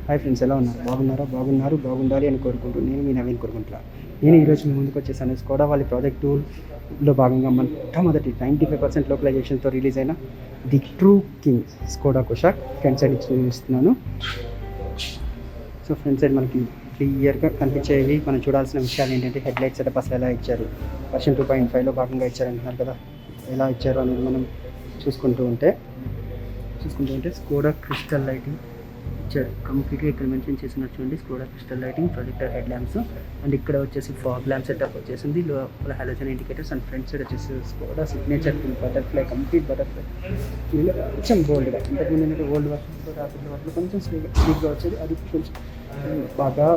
Hi friends, ఎలా ఉన్నారు? బాగుండాలి అని కోరుకుంటూ నేను మీ నవీన్ కోరుకుంటున్నా. నేను ఈరోజు మీ ముందుకు వచ్చేసాను. స్కోడా వాళ్ళ ప్రాజెక్ట్ టూల్లో భాగంగా మొట్టమొదటి 95% లోకలైజేషన్తో రిలీజ్ అయిన the true king Skoda Kushaq front side చూపిస్తున్నాను. సో ఫ్రంట్ సైడ్ మనకి క్లియర్గా కనిపించేవి. మనం చూడాల్సిన విషయాలు ఏంటంటే హెడ్ లైట్ సెటప్ అసలు ఎలా ఇచ్చారు, వర్షన్ 2.5లో భాగంగా ఇచ్చారంటున్నారు కదా, ఎలా ఇచ్చారు అనేది మనం చూసుకుంటూ ఉంటే స్కోడా క్రిస్టల్ లైటింగ్ ఇచ్చారు కంప్లీట్గా. ఇక్కడ మెన్షన్ చేసినట్టు చూడండి, Skoda crystal lighting, projector head lamps, and ఇక్కడ వచ్చేసి ఫాగ్ ల్యాంప్ సెటప్ వచ్చేసింది, లోపల halogen indicators, and front side వచ్చేసి Skoda signature butterfly, complete butterfly. ఇది కొంచెం బోల్డ్గా, ఇంతకుముందు ఏంటంటే ఓల్డ్ వర్షన్స్లో రాపిడ్ వాటిలో కొంచెం స్లీప్గా వచ్చేది, అది కొంచెం బాగా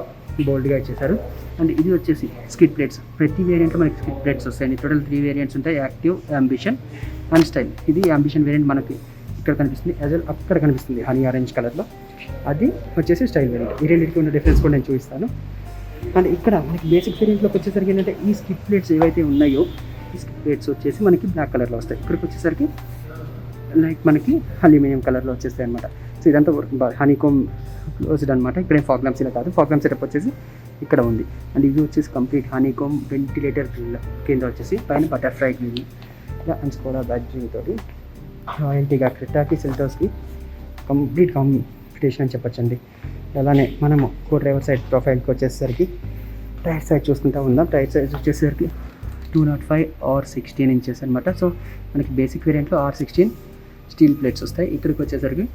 బోల్డ్గా ఇచ్చేసారు. అండ్ ఇది వచ్చేసి స్కిడ్ ప్లేట్స్. ప్రతి వేరియంట్లో మనకి స్కిడ్ ప్లేట్స్ వస్తాయండి. టోటల్ 3 వేరియంట్స్ ఉంటాయి, యాక్టివ్, అంబిషన్ అండ్ స్టైల్. ఇది అంబిషన్ వేరియంట్ మనకి ఇక్కడ కనిపిస్తుంది, యాజ్ వెల్ అక్కడ కనిపిస్తుంది హనీ ఆరెంజ్ కలర్లో. అది వచ్చేసి స్టైల్ వేరియంట్. ఈ రెండింటికి ఉన్న డిఫరెన్స్ కూడా నేను చూపిస్తాను. అండ్ ఇక్కడ మనకి బేసిక్ వేరియంట్లోకి వచ్చేసరికి ఏంటంటే ఈ స్కిడ్ ప్లేట్స్ ఏవైతే ఉన్నాయో ఈ స్కిడ్ ప్లేట్స్ వచ్చేసి మనకి బ్లాక్ కలర్లో వస్తాయి. ఇక్కడికి వచ్చేసరికి లైక్ మనకి అల్యూమినియం కలర్లో వచ్చేస్తాయి అనమాట. సో ఇదంతా హనీకోమ్ క్లోజ్డ్ అనమాట. ఇక్కడేం ఫాగ్ ల్యాంప్స్ ఇలా కాదు, ఫాగ్ ల్యాంప్ సెటప్ వచ్చేసి ఇక్కడ ఉంది. అండ్ ఇది వచ్చేసి కంప్లీట్ హనీకోమ్ వెంటిలేటర్ కింద వచ్చేసి పైన butterfly grille and Skoda battery తోటి రాయల్టీగా క్రెటాకి సెల్టోస్కి కంప్లీట్ కాంపిటీషన్ అని చెప్పొచ్చండి. అలానే మనము డ్రైవర్ సైడ్ ప్రొఫైల్కి వచ్చేసరికి టైర్ సైజ్ చూసుకుంటూ ఉందాం. టైర్ సైజ్ వచ్చేసరికి 205 R16 ఇంచెస్ అనమాట. సో మనకి బేసిక్ వేరియంట్లో R16 స్టీల్ ప్లేట్స్ వస్తాయి. ఇక్కడికి వచ్చేసరికి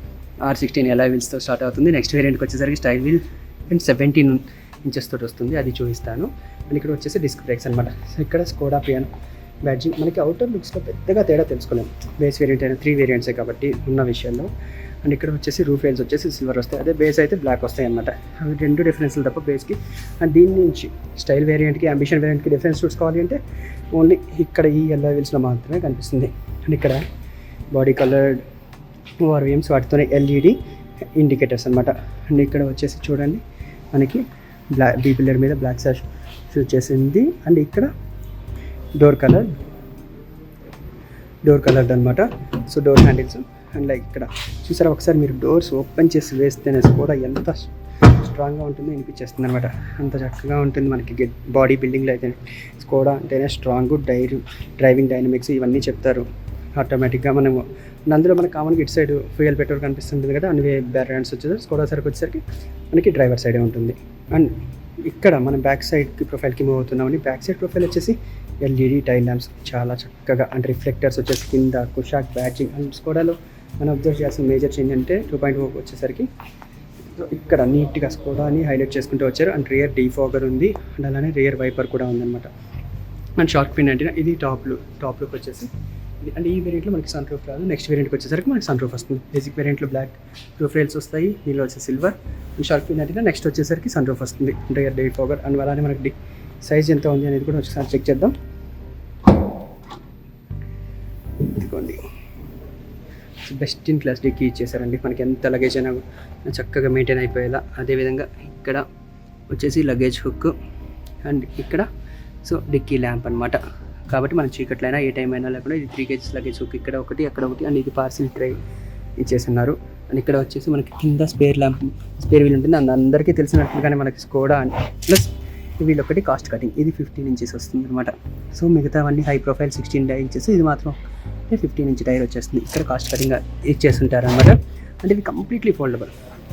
R16 ఎలా వీల్స్తో స్టార్ట్ అవుతుంది. నెక్స్ట్ వేరియంట్కి వచ్చేసరికి స్టైల్ వీల్ అండ్ 17 ఇంచెస్ తోటి వస్తుంది, అది చూపిస్తాను. అండ్ ఇక్కడ వచ్చేసి డిస్క్ బ్రేక్స్ అనమాట. సో ఇక్కడ స్కోడా పియానో బ్యాడ్జింగ్. మనకి అవుటర్ లుక్స్లో పెద్దగా తేడా తెలుసుకోలేము, బేస్ వేరియంట్ అయినా 3 వేరియంట్సే కాబట్టి ఉన్న విషయాల్లో. అండ్ ఇక్కడ వచ్చేసి రూఫ్ రైల్స్ వచ్చేసి సిల్వర్ వస్తాయి, అదే బేస్ అయితే బ్లాక్ వస్తాయి అనమాట. అవి 2 డిఫరెన్స్లు తప్ప బేస్కి. అండ్ దీని నుంచి స్టైల్ వేరియంట్కి అంబిషన్ వేరియంట్కి డిఫరెన్స్ చూసుకోవాలి అంటే ఓన్లీ ఇక్కడ ఈ ఎల్లో వీల్స్లో మాత్రమే కనిపిస్తుంది. అండ్ ఇక్కడ బాడీ కలర్డ్ ఓఆర్విఎమ్స్, వాటితోనే LED ఇండికేటర్స్ అనమాట. అండ్ ఇక్కడ వచ్చేసి చూడండి మనకి బీ పిల్లర్ మీద బ్లాక్ సాష్ వచ్చేసింది. అండ్ ఇక్కడ డోర్ కలర్డ్ అనమాట. So door handles and like ఇక్కడ చూసారా, ఒకసారి మీరు డోర్స్ ఓపెన్ చేసి వేస్తేనే కూడా ఎంత స్ట్రాంగ్గా ఉంటుందో అనిపించేస్తుంది అనమాట. అంత చక్కగా ఉంటుంది మనకి బాడీ బిల్డింగ్లో అయితే. స్కోడా అంటేనే స్ట్రాంగ్, డ్రైవింగ్ డైనమిక్స్ ఇవన్నీ చెప్తారు ఆటోమేటిక్గా. మనము అందులో మనకు కామన్గా ఇటు సైడ్ ఫ్యూయల్ పెట్రోల్ కనిపిస్తుంటుంది కదా, అన్ని బ్యారెంట్స్ వచ్చేసరికి స్కోడా సరికి వచ్చేసరికి మనకి డ్రైవర్ సైడే ఉంటుంది. అండ్ ఇక్కడ మనం బ్యాక్ సైడ్కి ప్రొఫైల్కి మూవ్ అవుతున్నామని, బ్యాక్ సైడ్ ప్రొఫైల్ వచ్చేసి LED టైల్ ల్యాంప్స్ చాలా చక్కగా, అండ్ రిఫ్లెక్టర్స్ వచ్చేసి కింద కుషాక్ బ్యాడ్జింగ్. అండ్ స్కోడాలో మనం అబ్జర్వ్ చేయాల్సిన మేజర్ చేంజ్ అంటే 2.0 వచ్చేసరికి ఇక్కడ నీట్గా స్కోడాని హైలైట్ చేసుకుంటూ వచ్చారు. అండ్ రియర్ డీఫాగర్ ఉంది, అండ్ అలానే రియర్ వైపర్ కూడా ఉందన్నమాట. అండ్ షార్క్ పిన్ అంటే ఇది టాప్ లుక్ వచ్చేసి. అండ్ ఈ వేరియంట్లో మనకి సన్ రూఫ్ రాదు, నెక్స్ట్ వేరియంట్కి వచ్చేసరికి మనకి సన్ రూఫ్ వస్తుంది. బేసిక్ వేరియంట్లో బ్లాక్ రూఫ్ రైల్స్ వస్తాయి, దీనిలో వచ్చి సిల్వర్. అండ్ షార్క్ పిన్ అంటే నెక్స్ట్ వచ్చేసరికి సన్ రూఫ్ వస్తుంది, రియర్ డీఫాగర్. అండ్ అలానే మనకి సైజ్ ఎంత ఉంది అనేది కూడా ఒకసారి చెక్ చేద్దాం. ఇదిగోండి, బెస్ట్ ఇన్ క్లాస్ డిక్కీ ఇచ్చేసారండి. మనకి ఎంత లగేజ్ అయినా చక్కగా మెయింటైన్ అయిపోయేలా. అదేవిధంగా ఇక్కడ వచ్చేసి లగేజ్ హుక్, అండ్ ఇక్కడ సో డిక్కీ ల్యాంప్ అనమాట. కాబట్టి మనం చీకట్లైనా ఏ టైం అయినా లేకుండా ఇది 3 kgs లగేజ్ హుక్ ఇక్కడ ఒకటి, అక్కడ ఒకటి. అండ్ ఇది పార్సిల్ ట్రే ఇచ్చేస్తున్నారు. అండ్ ఇక్కడ వచ్చేసి మనకి కింద స్పేర్ వీల్ ఉంటుంది. అందరికీ తెలిసినట్టుగానే మనకి స్కోడా ప్లస్ వీల్ ఒకటి కాస్ట్ కటింగ్, ఇది 15 ఇంచెస్ వస్తుంది అనమాట. సో మిగతావన్నీ హై ప్రొఫైల్ 16 ఇంచెస్, ఇది మాత్రం 15 ఇంచ్ టైర్ వచ్చేస్తుంది. ఇక్కడ కాస్ట్ కటింగ్ ఇచ్చేస్తుంటారు అనమాట. అంటే ఇది కంప్లీట్లీ ఫోల్డబుల్,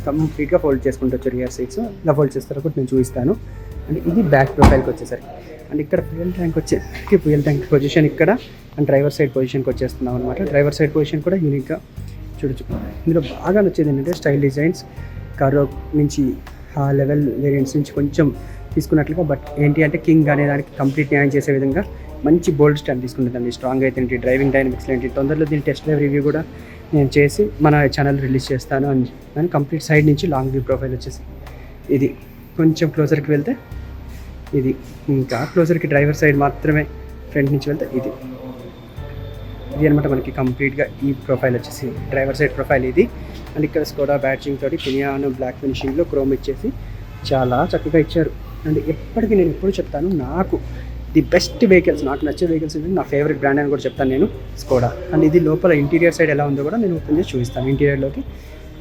కంప్లీట్గా ఫోల్డ్ చేసుకుంటూ వచ్చారు. రియర్ సైడ్స్ ఇలా ఫోల్డ్ చేస్తారో కూడా నేను చూపిస్తాను. అండ్ ఇది బ్యాక్ ప్రొఫైల్కి వచ్చేసరికి. అండ్ ఇక్కడ ఫ్యూయల్ ట్యాంక్ పొజిషన్ ఇక్కడ, అండ్ డ్రైవర్ సైడ్ పొజిషన్కి వచ్చేస్తున్నాం అనమాట. డ్రైవర్ సైడ్ పొజిషన్ కూడా యూనిక్గా చూడొచ్చు. ఇందులో బాగా నచ్చేది ఏంటంటే స్టైల్ డిజైన్స్, కారో నుంచి ఆ లెవెల్ వేరియంట్స్ నుంచి కొంచెం తీసుకున్నట్లుగా. బట్ ఏంటి అంటే కింగ్ అనే దానికి కంప్లీట్ న్యాయం చేసే విధంగా మంచి బోల్డ్ స్టాండ్ తీసుకుంటుందండి. స్ట్రాంగ్ అయితే ఏంటి, డ్రైవింగ్ డైనమిక్స్ ఏంటి. తొందరలో దీని టెస్ట్ డ్రైవ్ రివ్యూ కూడా నేను చేసి మన ఛానల్ రిలీజ్ చేస్తాను. అని కంప్లీట్ సైడ్ నుంచి లాంగ్ వ్యూ ప్రొఫైల్ వచ్చేసి ఇది. కొంచెం క్లోజర్కి వెళ్తే ఇది, ఇంకా క్లోజర్కి డ్రైవర్ సైడ్ మాత్రమే ఫ్రంట్ నుంచి వెళ్తే ఇది అనమాట. మనకి కంప్లీట్గా ఈ ప్రొఫైల్ వచ్చేసి డ్రైవర్ సైడ్ ప్రొఫైల్ ఇది. అండ్ ఇక్కడ స్కోడా బ్యాడ్జింగ్ తోటి పియానో బ్లాక్ ఫినిషింగ్లో క్రోమ్ ఇచ్చేసి చాలా చక్కగా ఇచ్చారు. అండ్ ఎప్పటికీ నేను ఎప్పుడు చెప్తాను, నాకు ది బెస్ట్ వెహికల్స్, నాకు నచ్చే వెహికల్స్ ఏంటంటే నా ఫేవరెట్ బ్రాండ్ అని కూడా చెప్తాను నేను, స్కోడా. అండ్ ఇది లోపల ఇంటీరియర్ సైడ్ ఎలా ఉందో కూడా నేను ఓపెన్ చేసి చూపిస్తాను. ఇంటీరియర్లోకి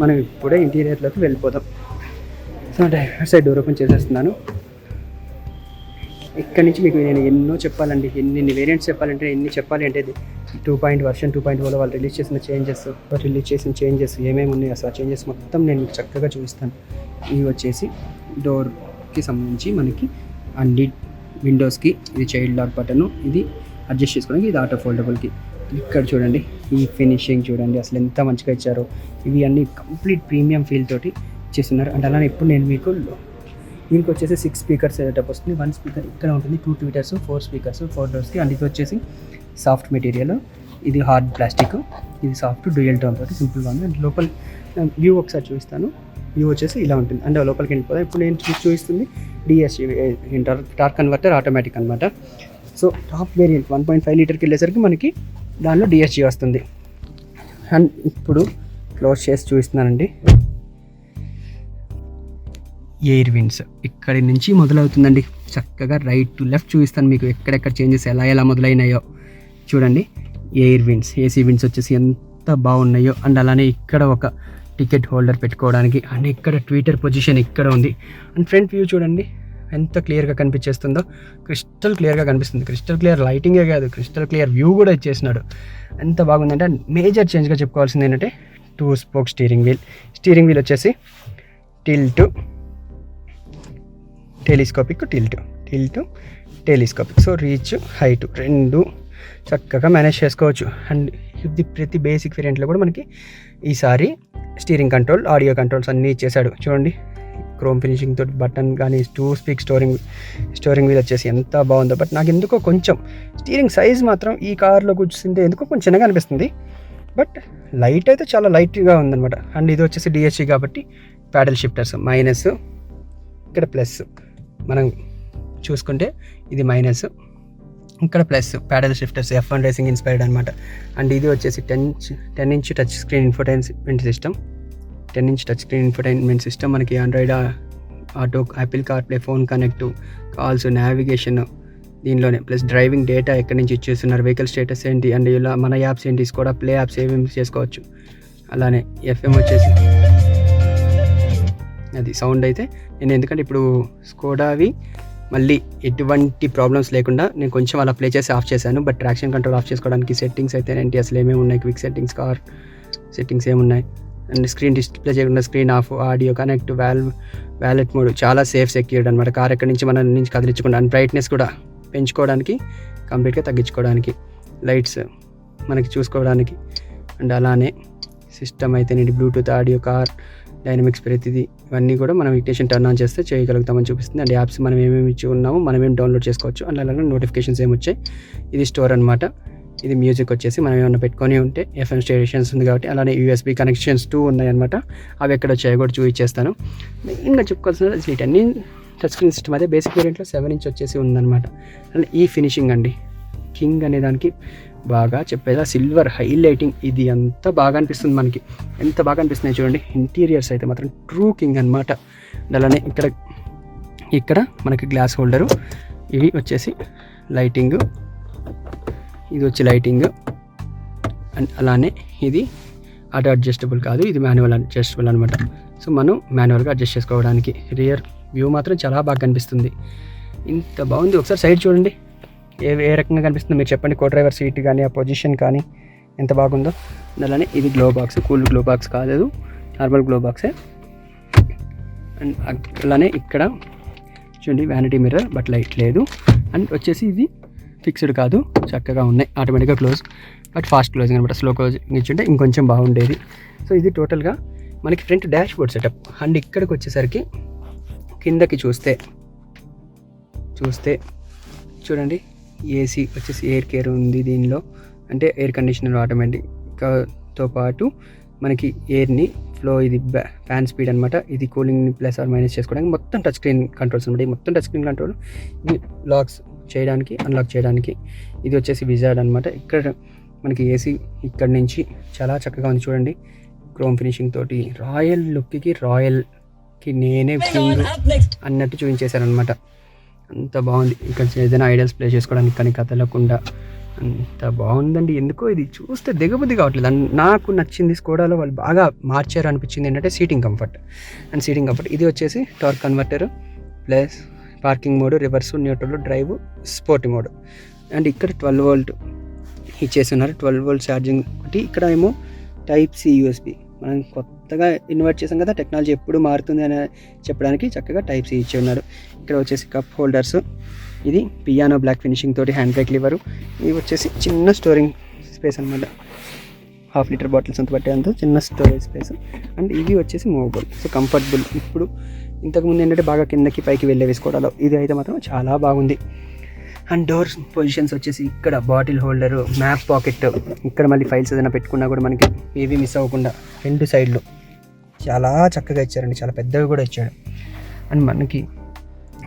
మనం ఇప్పుడే ఇంటీరియర్లోకి వెళ్ళిపోదాం. So driver side door open చేసేస్తున్నాను. ఇక్కడ నుంచి మీకు నేను ఎన్నో చెప్పాలండి, ఎన్ని వేరియంట్స్ చెప్పాలంటే ఎన్ని చెప్పాలి అంటే ఇది 2.2.0లో వాళ్ళు రిలీజ్ చేసిన చేంజెస్ ఏమేమి ఉన్నాయో అసలు ఆ చేంజెస్ మొత్తం నేను మీకు చక్కగా చూపిస్తాను. ఇవి వచ్చేసి డోర్కి సంబంధించి మనకి అన్ని విండోస్కి ఇది చైల్డ్ లాక్ బటన్, ఇది అడ్జస్ట్ చేసుకోవడానికి, ఇది ఆటో ఫోల్డబుల్కి. ఇక్కడ చూడండి ఈ ఫినిషింగ్ చూడండి అసలు ఎంత మంచిగా ఇచ్చారో. ఇవి అన్ని కంప్లీట్ ప్రీమియం ఫీల్ తోటి చేస్తున్నారు. అండ్ అలానే ఇప్పుడు నేను మీకు దీనికి వచ్చేసి 6 స్పీకర్స్ సెటప్ వస్తుంది. 1 స్పీకర్ ఇక్కడ ఉంటుంది, 2 ట్వీటర్స్, 4 స్పీకర్స్ 4 డోర్స్కి. అండ్ ఇది వచ్చేసి సాఫ్ట్ మెటీరియల్, ఇది హార్డ్ ప్లాస్టిక్, ఇది సాఫ్ట్ డ్యూయల్ టోన్ తోటి సింపుల్గా ఉంది. అండ్ లోపల వ్యూ ఒకసారి చూపిస్తాను. వ్యూ వచ్చేసి ఇలా ఉంటుంది. అండ్ లోపలికి వెళ్ళిపోతాం. ఇప్పుడు నేను చూపిస్తుంది డిఎస్సి టార్క్ కన్వర్టర్ ఆటోమేటిక్ అనమాట. సో టాప్ వేరియంట్ 1.5 లీటర్కి వెళ్ళేసరికి మనకి దానిలో డిఎస్సి వస్తుంది. అండ్ ఇప్పుడు క్లోజ్ చేసి చూపిస్తున్నానండి. ఎయిర్ విండ్స్ ఇక్కడి నుంచి మొదలవుతుందండి. చక్కగా రైట్ టు లెఫ్ట్ చూపిస్తాను మీకు ఎక్కడెక్కడ చేంజెస్ ఎలా మొదలైనాయో చూడండి. ఎయిర్ విండ్స్, ఏసీ విండ్స్ వచ్చేసి ఎంత బాగున్నాయో. అండ్ అలానే ఇక్కడ ఒక టికెట్ హోల్డర్ పెట్టుకోవడానికి, అండ్ ఇక్కడ ట్విట్టర్ పొజిషన్ ఇక్కడ ఉంది. అండ్ ఫ్రంట్ వ్యూ చూడండి ఎంత క్లియర్గా కనిపించేస్తుందో, క్రిస్టల్ క్లియర్గా కనిపిస్తుంది. క్రిస్టల్ క్లియర్ లైటింగే కాదు, క్రిస్టల్ క్లియర్ వ్యూ కూడా ఇచ్చేసినాడు. ఎంత బాగుందంటే. అండ్ మేజర్ చేంజ్గా చెప్పుకోవాల్సింది ఏంటంటే 2 స్పోక్ స్టీరింగ్ వీల్ వచ్చేసి tilt telescopic, telescopic. So reach height రెండు చక్కగా మేనేజ్ చేసుకోవచ్చు. అండ్ ఇది ప్రతి బేసిక్ వేరియంట్లో కూడా మనకి ఈసారి స్టీరింగ్ కంట్రోల్, ఆడియో కంట్రోల్స్ అన్నీ ఇచ్చేసాడు. చూడండి క్రోమ్ ఫినిషింగ్ తోటి బటన్ కానీ 2 స్పీక్ స్టోరింగ్ వీల్ వచ్చేసి ఎంత బాగుందో. బట్ నాకు ఎందుకో కొంచెం స్టీరింగ్ సైజ్ మాత్రం ఈ కార్లో కూర్చుంటే ఎందుకో కొంచెం చిన్నగా అనిపిస్తుంది. బట్ లైట్ అయితే చాలా లైట్గా ఉందన్నమాట. అండ్ ఇది వచ్చేసి డిఎస్సి కాబట్టి ప్యాడల్ షిఫ్టర్స్ మైనస్, ఇక్కడ ప్లస్. మనం చూసుకుంటే ఇది మైనస్, ఇక్కడ plus. Paddle shifters F1 racing inspired అనమాట. అండ్ ఇది వచ్చేసి 10 inch touch screen infotainment system. 10 inch touch screen infotainment system మనకి Android Auto, Apple CarPlay, phone connect, calls, navigation దీనిలోనే. ప్లస్ డ్రైవింగ్ డేటా ఎక్కడి నుంచి ఇచ్చేస్తున్నారు, వెహికల్ స్టేటస్ ఏంటి, అండ్ ఇలా మన యాప్స్ ఏంటి, స్కోడా ప్లే యాప్స్ ఏమేమి చేసుకోవచ్చు. అలానే FM వచ్చేసి అది సౌండ్ అయితే నేను ఎందుకంటే ఇప్పుడు స్కోడావి మళ్ళీ ఎటువంటి ప్రాబ్లమ్స్ లేకుండా నేను కొంచెం అలా ప్లే చేసి ఆఫ్ చేశాను. బట్ ట్రాక్షన్ కంట్రోల్ ఆఫ్ చేసుకోవడానికి సెట్టింగ్స్ అయితే ఏంటి అసలు ఏమేమి ఉన్నాయి, క్విక్ సెట్టింగ్స్, కార్ సెట్టింగ్స్ ఏమున్నాయి, అండ్ స్క్రీన్ డిస్ప్లే చేయకుండా screen off, audio connect, valet mode చాలా సేఫ్ సెక్యూర్డ్ అనమాట. కార్ ఎక్కడి నుంచి మన నుంచి కదిలించకుండా. అండ్ బ్రైట్నెస్ కూడా పెంచుకోవడానికి, కంప్లీట్గా తగ్గించుకోవడానికి, లైట్స్ మనకి చూసుకోవడానికి. అండ్ అలానే సిస్టమ్ అయితే నేను బ్లూటూత్, ఆడియో, కార్ డైనమిక్స్ ప్రతిదీ ఇవన్నీ కూడా మనం ఇగ్నిషన్ టర్న్ ఆన్ చేస్తే చేయగలుగుతామని చూపిస్తుంది. అండ్ యాప్స్ మనం ఏమేమి ఇచ్చి ఉన్నామో మనం ఏం డౌన్లోడ్ చేసుకోవచ్చు. అండ్ అలాగే నోటిఫికేషన్స్ ఏమొచ్చాయి. ఇది స్టోర్ అనమాట. ఇది మ్యూజిక్ వచ్చేసి మనం ఏమైనా పెట్టుకొని ఉంటే FM స్టేషన్స్ ఉంది కాబట్టి. అలానే USB కనెక్షన్స్ 2 ఉన్నాయన్నమాట. అవి ఎక్కడ వచ్చాయో కూడా చూపించేస్తాను. మెయిన్గా చెప్పుకోవాల్సిన వీటన్ని టచ్ స్క్రీన్ సిస్టమ్ అదే బేసిక్ వేరియంట్లో 7 ఇంచ్ వచ్చేసి ఉందన్నమాట. అండ్ ఈ ఫినిషింగ్ అండి కింగ్ అనే దానికి బాగా చెప్పేదా సిల్వర్ హైలైటింగ్ ఇది అంత బాగా అనిపిస్తుంది మనకి. ఎంత బాగా అనిపిస్తున్నాయి చూడండి. ఇంటీరియర్స్ అయితే మాత్రం ట్రూ కింగ్ అనమాట. అలానే ఇక్కడ మనకి గ్లాస్ హోల్డరు, ఇవి వచ్చేసి లైటింగ్, ఇది వచ్చి లైటింగ్. అండ్ అలానే ఇది ఆటో అడ్జస్టబుల్ కాదు, ఇది మాన్యువల్ అడ్జస్టబుల్ అనమాట. సో మనం మాన్యువల్గా అడ్జస్ట్ చేసుకోవడానికి. రియర్ వ్యూ మాత్రం చాలా బాగా కనిపిస్తుంది. ఇంత బాగుంది. ఒకసారి సైడ్ చూడండి ఏ రకంగా కనిపిస్తుందో మీరు చెప్పండి. కో డ్రైవర్ సీట్ కానీ ఆ పొజిషన్ కానీ ఎంత బాగుందో. అలానే ఇది glow box, cool glow box కాదు, నార్మల్ గ్లో బాక్సే. అండ్ అలానే ఇక్కడ చూడండి వ్యానిటీ మిర్రర్, బట్ లైట్ లేదు. అండ్ వచ్చేసి ఇది ఫిక్స్డ్ కాదు, చక్కగా ఉన్నాయి, ఆటోమేటిక్గా క్లోజ్, బట్ ఫాస్ట్ క్లోజింగ్ అనమాట. స్లో క్లోజింగ్ ఇచ్చుంటే ఇంకొంచెం బాగుండేది. సో ఇది టోటల్గా మనకి front dash board setup. And ఇక్కడికి వచ్చేసరికి కిందకి చూస్తే చూడండి ఏసీ వచ్చేసి ఎయిర్ కేర్ ఉంది దీనిలో, అంటే ఎయిర్ కండిషనర్ ఆటోమేటిక్తో పాటు మనకి ఎయిర్ని ఫ్లో, ఇది ఫ్యాన్ స్పీడ్ అనమాట, ఇది కూలింగ్ ప్లస్ ఆర్ మైనస్ చేసుకోవడానికి. మొత్తం టచ్ స్క్రీన్ కంట్రోల్స్ అనమాట. ఈ మొత్తం టచ్ స్క్రీన్ కంట్రోల్, ఇది లాక్స్ చేయడానికి, అన్లాక్ చేయడానికి. ఇది వచ్చేసి విజార్డ్ అనమాట. ఇక్కడ మనకి ఏసీ ఇక్కడ నుంచి చాలా చక్కగా ఉంది చూడండి. క్రోమ్ ఫినిషింగ్ తోటి రాయల్ లుక్కి, రాయల్కి నేనే కింగ్ అన్నట్టు చూపించేశారనమాట. అంత బాగుంది. ఇక్కడ ఏదైనా ఐడియాస్ ప్లే చేసుకోవడానికి కానీ కదలకుండా అంత బాగుందండి. ఎందుకో ఇది చూస్తే దిగబుద్ధి కావట్లేదు. నాకు నచ్చింది స్కోడాలో వాళ్ళు బాగా మార్చారు అనిపించింది ఏంటంటే సీటింగ్ కంఫర్ట్. ఇది వచ్చేసి torque converter plus parking mode, reverse, neutral, drive, sport mode. And ఇక్కడ 12 వోల్ట్ ఇచ్చేసి ఉన్నారు. 12 వోల్ట్ ఛార్జింగ్ ఒకటి. ఇక్కడ ఏమో టైప్ సి యూఎస్బి. మనం కొత్తగా ఇన్వర్ట్ చేసాం కదా, టెక్నాలజీ ఎప్పుడు మారుతుంది అని చెప్పడానికి చక్కగా టైప్ సి ఇచ్చి ఉన్నారు. ఇక్కడ వచ్చేసి కప్ హోల్డర్స్. ఇది పియానో బ్లాక్ ఫినిషింగ్ తోటి హ్యాండ్ బ్రేక్ లివరు. ఇది వచ్చేసి చిన్న స్టోరింగ్ స్పేస్ అనమాట. 1/2 లీటర్ బాటిల్స్ అంత పట్టే అంత చిన్న స్టోరేజ్ స్పేస్. అండ్ ఇవి వచ్చేసి మూవబుల్, సో కంఫర్టబుల్. ఇప్పుడు ఇంతకుముందు ఏంటంటే బాగా కిందకి పైకి వెళ్ళే వేసుకోవడాలో, ఇది అయితే మాత్రం చాలా బాగుంది. అండ్ డోర్స్ పొజిషన్స్ వచ్చేసి ఇక్కడ బాటిల్ హోల్డరు, మ్యాప్ పాకెట్, ఇక్కడ మళ్ళీ ఫైల్స్ ఏదైనా పెట్టుకున్నా కూడా మనకి ఏవి మిస్ అవ్వకుండా 2 సైడ్లు చాలా చక్కగా ఇచ్చారండి. చాలా పెద్దవి కూడా ఇచ్చాడు. అండ్ మనకి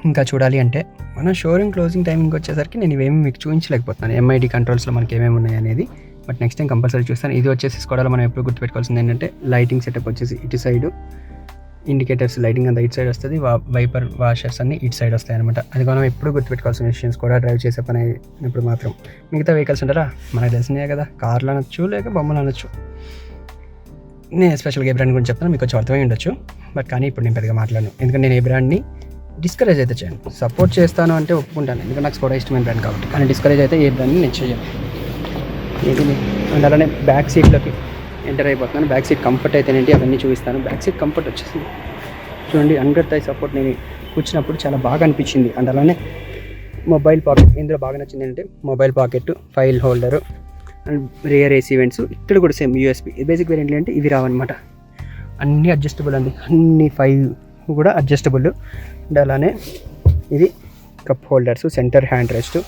ఇంకా చూడాలి అంటే మన షోరూమ్ క్లోజింగ్ టైమింగ్ వచ్చేసరికి నేను ఇవేమి మీకు చూపించలేకపోతున్నాను, ఎంఐడి కంట్రోల్స్లో మనకి ఏమేమి ఉన్నాయి అనేది. బట్ నెక్స్ట్ టైం కంపల్సరీ చూస్తాను. ఇది వచ్చేసి స్కోడాలో మనం ఎప్పుడు గుర్తుపెట్టుకోవాల్సింది ఏంటంటే లైటింగ్ సెటప్ వచ్చేసి ఇటు సైడు, ఇండికేటర్స్ లైటింగ్ అంతా ఇటు సైడ్ వస్తుంది, వైపర్ వాషర్స్ అన్ని ఇటు సైడ్ వస్తాయి అనమాట. అది మనం ఎప్పుడు గుర్తుపెట్టుకోవాల్సిన విషయం స్కోడా డ్రైవ్ చేసే పని అయినప్పుడు మాత్రం. మిగతా వెహికల్స్ ఉంటారా మనకు తెలిసినాయే కదా, కార్లు అనొచ్చు లేక బొమ్మలు అనొచ్చు. నేను స్పెషల్గా ఏ బ్రాండ్ గురించి చెప్తాను, మీకు కొంచెం అర్థమై ఉండొచ్చు. బట్ కానీ ఇప్పుడు నేను పెద్దగా మాట్లాడను, ఎందుకంటే నేను ఏ బ్రాండ్ని డిస్కరేజ్ అయితే చేయను. సపోర్ట్ చేస్తాను అంటే ఒప్పుకుంటాను, ఎందుకంటే నాకు స్కోడా ఇష్టమైన బ్రాండ్ కాబట్టి. కానీ డిస్కరేజ్ అయితే ఏ బ్రాండ్ని నేను చేయను. ఏంటి అండ్ అలానే బ్యాక్ సీట్లోకి ఎంటర్ అయిపోతున్నాను. బ్యాక్ సీట్ కంఫర్ట్ అయితే ఏంటి అవన్నీ చూపిస్తాను. బ్యాక్ సీట్ కంఫర్ట్ వచ్చేసి చూడండి, అండర్ థై సపోర్ట్ నేను కూర్చున్నప్పుడు చాలా బాగా అనిపించింది. అండ్ అలానే మొబైల్ పాకెట్, ఇందులో బాగా నచ్చింది ఏంటంటే mobile pocket, file holder and rear AC events. ఇక్కడ కూడా సేమ్ యూఎస్బి. బేసిక్ వేరియంట్లు అంటే ఇవి రావన్నమాట. అన్నీ అడ్జస్టబుల్ అండి, అన్ని 5 కూడా అడ్జస్టబుల్. అండ్ అలానే ఇది cup holders, centre hand rest.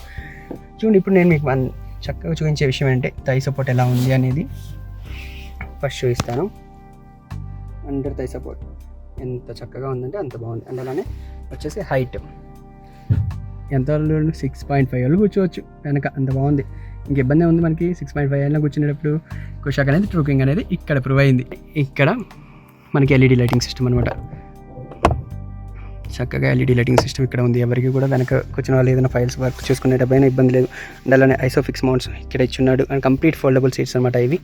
చూడండి ఇప్పుడు నేను మీకు చక్కగా చూపించే విషయం ఏంటంటే థై సపోర్ట్ ఎలా ఉంది అనేది ఫస్ట్ చూపిస్తాను. అండర్ థై సపోర్ట్ ఎంత చక్కగా ఉందంటే అంత బాగుంది. అండ్ అలానే వచ్చేసి హైట్ ఎంత 6.5 ఏళ్ళు కూర్చోవచ్చు వెనక, అంత బాగుంది. ఇంక ఇబ్బంది ఉంది మనకి 6.5 ఏళ్ళ కూర్చునేటప్పుడు. కుషాక్ అనేది ట్రూకింగ్ అనేది ఇక్కడ ప్రూవ్ అయింది. ఇక్కడ మనకి ఎల్ఈడి లైటింగ్ సిస్టమ్ అనమాట. చక్కగా ఎల్ఈడి లైటింగ్ సిస్టమ్ ఇక్కడ ఉంది. ఎవరికి కూడా వెనక కూర్చున్న వాళ్ళు ఏదైనా ఫైల్స్ వర్క్ చూసుకునేటప్పుడు ఇబ్బంది లేదు. అండ్ అలానే ఐసోఫిక్స్ మౌంట్స్ ఇక్కడ ఇచ్చున్నాడు. అండ్ కంప్లీట్ ఫోల్డబుల్ సీట్స్ అనమాట ఇవి.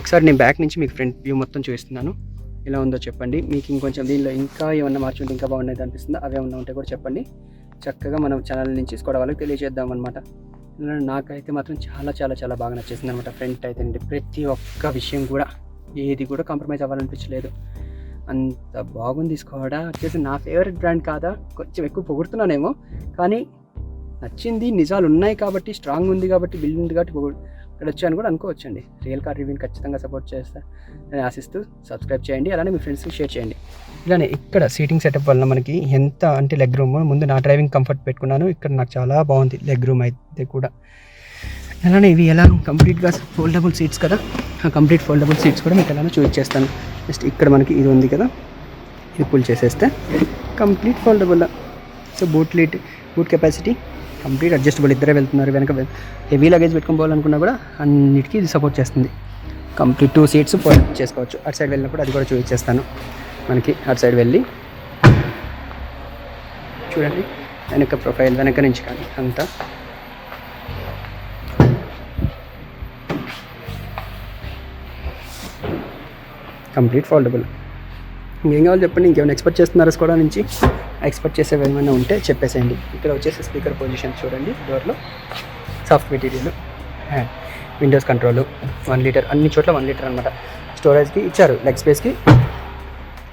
ఒకసారి నేను బ్యాక్ నుంచి మీకు ఫ్రంట్ వ్యూ మొత్తం చూపిస్తున్నాను, ఎలా ఉందో చెప్పండి. మీకు ఇంకొంచెం దీనిలో ఇంకా ఏమన్నా మార్చుంటే ఇంకా బాగుండేది అనిపిస్తుందా, అవే ఏమన్నా ఉంటే కూడా చెప్పండి. చక్కగా మనం ఛానల్ నుంచి స్కోడా వాళ్ళకి తెలియజేద్దాం అనమాట. నాకైతే మాత్రం చాలా చాలా చాలా బాగా నచ్చేసింది అనమాట. ఫ్రంట్ అయితే ప్రతి ఒక్క విషయం కూడా ఏది కూడా కాంప్రమైజ్ అవ్వాలనిపించలేదు, అంత బాగుంది. స్కోడా వచ్చేసి నా ఫేవరెట్ బ్రాండ్ కాదా, కొంచెం ఎక్కువ పొగుడుతున్నానేమో, కానీ నచ్చింది. నిజాలు ఉన్నాయి కాబట్టి, స్ట్రాంగ్ ఉంది కాబట్టి, బిల్డ్ ఉంది కాబట్టి ఇక్కడ వచ్చాను కూడా అనుకోవచ్చండి. రియల్ కార్ రివ్యూని ఖచ్చితంగా సపోర్ట్ చేస్తా అని ఆశిస్తూ సబ్స్క్రైబ్ చేయండి. అలానే మీ ఫ్రెండ్స్కి షేర్ చేయండి. ఇలానే ఇక్కడ సీటింగ్ సెటప్ వల్ల మనకి ఎంత అంటే లెగ్ రూమ్, ముందు నా డ్రైవింగ్ కంఫర్ట్ పెట్టుకున్నాను, ఇక్కడ నాకు చాలా బాగుంది లెగ్ రూమ్ అయితే కూడా. అలానే ఇవి ఎలా కంప్లీట్గా ఫోల్డబుల్ సీట్స్ కదా, ఆ కంప్లీట్ ఫోల్డబుల్ సీట్స్ కూడా మీకు ఎలానో చూపించేస్తాను. జస్ట్ ఇక్కడ మనకి ఇది ఉంది కదా, ఇది పుల్ చేసేస్తే complete foldable. So boot capacity complete adjustable. ఇద్దరే వెళ్తున్నారు, వెనక హెవీ లగేజ్ పెట్టుకొని పోవాలనుకున్నా కూడా అన్నిటికీ ఇది సపోర్ట్ చేస్తుంది. కంప్లీట్ 2 సీట్స్ ఫోల్డ్ చేసుకోవచ్చు. అటు సైడ్ వెళ్ళినప్పుడు అది కూడా చూపించేస్తాను. మనకి అటు సైడ్ వెళ్ళి చూడండి, వెనక ప్రొఫైల్ వెనక నుంచి కానీ అంతా కంప్లీట్ ఫోల్డబుల్. ఇంకేం కావాలి చెప్పండి, ఇంకేమైనా ఎక్స్పెక్ట్ చేస్తున్నారా స్కోడా నుంచి? ఎక్స్పెక్ట్ చేసేవి ఏమైనా ఉంటే చెప్పేసేయండి. ఇక్కడ వచ్చేసి స్పీకర్ పొజిషన్ చూడండి, డోర్లో soft material, windows control, 1 litre, అన్ని చోట్ల 1 లీటర్ అనమాట. స్టోరేజ్కి ఇచ్చారు, లెగ్ స్పేస్కి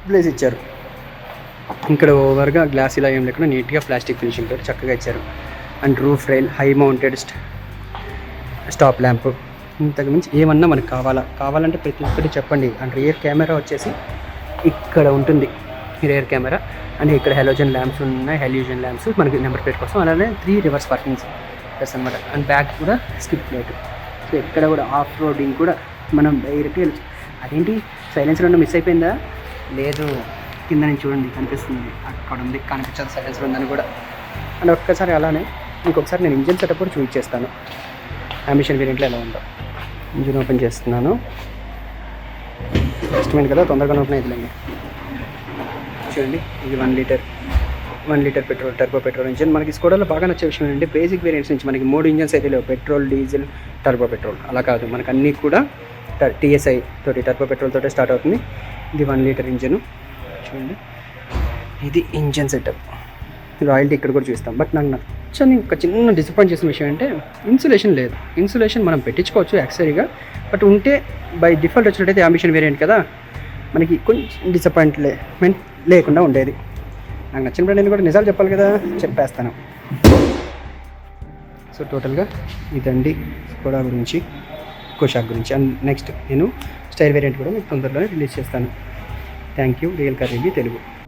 ప్లేస్ ఇచ్చారు. ఇక్కడ ఓవర్గా గ్లాస్ ఇలా ఏం లేకుండా నీట్గా ప్లాస్టిక్ ఫినిషింగ్ తోటి చక్కగా ఇచ్చారు. And roof rail, high mounted stop lamp. ఇంతకు మించి ఏమన్నా మనకు కావాలంటే ప్రతి ఒక్కటి చెప్పండి. అండ్ రియర్ కెమెరా వచ్చేసి ఇక్కడ ఉంటుంది, రియర్ కెమెరా. అండ్ ఇక్కడ హెలోజన్ ల్యాంప్స్ ఉన్నాయి, హెల్యూజన్ ల్యాంప్స్ మనకి నెంబర్ ప్లేట్ కోసం. అలానే 3 రివర్స్ పార్కింగ్ ప్లస్ అనమాట. అండ్ బ్యాక్ కూడా స్కిప్ ప్లేట్. సో ఇక్కడ కూడా ఆఫ్ రోడింగ్ కూడా మనం డైరెక్ట్గా అదేంటి సైలెన్సర్ ఉన్న మిస్ అయిపోయిందా? లేదు, కింద నుంచి చూడండి కనిపిస్తుంది, అక్కడ ఉంది, కనిపించదు సైలెన్సర్ ఉందని కూడా. అండ్ ఒక్కసారి అలానే ఇంకొకసారి నేను ఇంజిన్ సెటప్ కూడా చూపించేస్తాను, అంబిషన్ వేరియంట్లో ఎలా ఉందో. ఇంజిన్ ఓపెన్ చేస్తున్నాను, ఇష్టమైంది కదా, తొందరగా ఓపెన్ అవుతుందండి. చూడండి, ఇది 1 litre 1 litre petrol turbo petrol engine. మనకి స్కోడాలో బాగా నచ్చే విషయం ఏంటంటే బేసిక్ వేరియంట్స్ నుంచి మనకి 3 ఇంజన్స్ అయితే లేవు, పెట్రోల్, డీజిల్, టర్బో పెట్రోల్. అలా కాదు, మనకు అన్నీ కూడా TSI తోటి టర్బో పెట్రోల్ తోటే స్టార్ట్ అవుతుంది. ఇది 1 లీటర్ ఇంజను చూడండి. ఇది ఇంజన్ సెటప్, రాయల్టీ ఇక్కడ కూడా చూస్తాం. బట్ నాకు నచ్చని ఒక చిన్న డిసప్పాయింట్ చేసిన విషయం అంటే ఇన్సులేషన్ లేదు. ఇన్సులేషన్ మనం పెట్టించుకోవచ్చు యాక్సరీగా, బట్ ఉంటే బై డిఫాల్ట్ వచ్చినట్టయితే అంబిషన్ వేరియంట్ కదా, మనకి కొంచెం డిసప్పాయింట్మెంట్ లేకుండా ఉండేది. నాకు నచ్చిన బ్రాండ్ నేను కూడా నిజాలు చెప్పాలి కదా, చెప్పేస్తాను. సో టోటల్గా ఇదండి స్కోడా గురించి, కుషాక్ గురించి. అండ్ నెక్స్ట్ నేను స్టైల్ వేరియంట్ కూడా మీకు తొందరలోనే రిలీజ్ చేస్తాను. Thank you. Real car review Telugu.